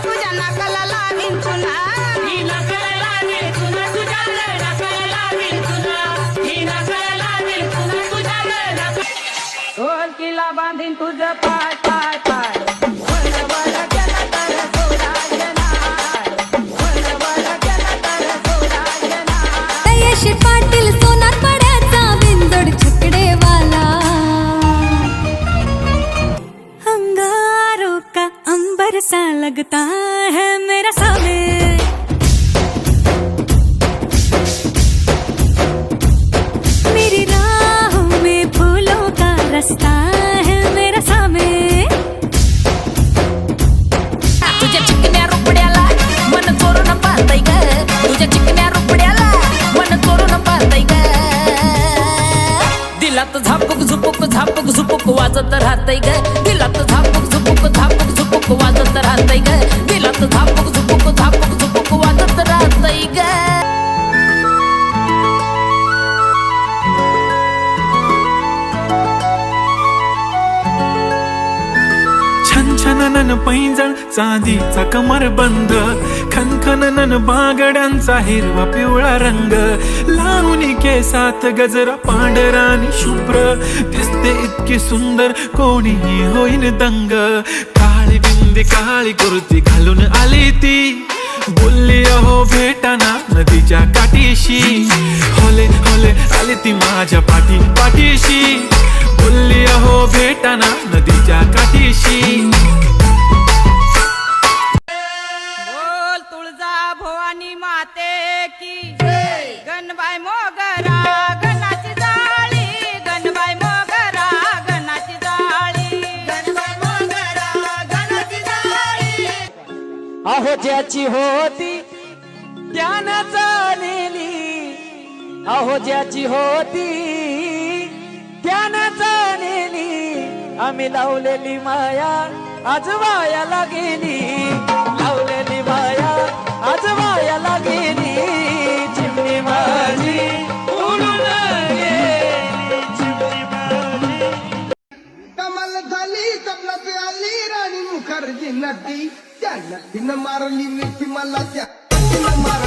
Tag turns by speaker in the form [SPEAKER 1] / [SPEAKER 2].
[SPEAKER 1] तुझ्या नाकाला लावीन चुना
[SPEAKER 2] ही नाकाला लावीन चुना तुझ्या नाकाला लावीन चुना ही नाकाला लावीन चुना तुझ्या नाकाला
[SPEAKER 1] ढोलकीला बांधीन तुझं पाय पाय पाय वळ वळ केलं तर सोडायचं नाय वळ वळ केलं तर सोडायचं नाय
[SPEAKER 3] यश पाटील सोनार पड्याचा बिंदोड छकडेवाला अंगारों का अंबर सा लगता है मेरा सामे मेरी राहों में फूलों का रास्ता है मेरा सामे
[SPEAKER 2] तुझ्या चिकन्या रुपड्याला मन चोरून पाहतय ग तुझ्या चिकन्या रुपड्याला मन चोरून पाहतय ग दिलात झापूक झुपूक वाजत राहतय ग दिलात झापूक झुपूक वाजत राहतय ग दिलात झापूक झुपूक वाजत राहतय ग
[SPEAKER 4] छन छननन पैंजण चांदीचा कमरबंद खनखननन बागड्यांचा हिरवा पिवळा रंग लावणी केसात गजरा पांढरा आणि शुभ्र दिसते इतकी सुंदर कोणीही होईन दंग काळी बिंदी काळी कुर्ती घालून आली ती बोलली अहो भेटाना नदीच्या काठीशी होले होले आली ती माझ्या पाठीशी बोलली अहो भेटाना नदीच्या काठीशी
[SPEAKER 1] बोल तुळजा भवानी माते की गणबाई मोगरा गणाची जाळी गणबाई मोगरा गणाची जाळी गणबाई मोगरा गणाची जाळी
[SPEAKER 5] अहो ज्याची होती त्यानं चालेली अहो ज्याची होती त्यानं चालेली आम्ही लावलेली माया आज वायाला गेली लावलेली माया आज वायाला गेली चिमणी माझी उडून गेली चिमणी माझी
[SPEAKER 6] कमाल झाली कमलाची आली राणी मुखर्जी नटी त्या नटीनं मारली मिठी मला त्या नटीनं मारली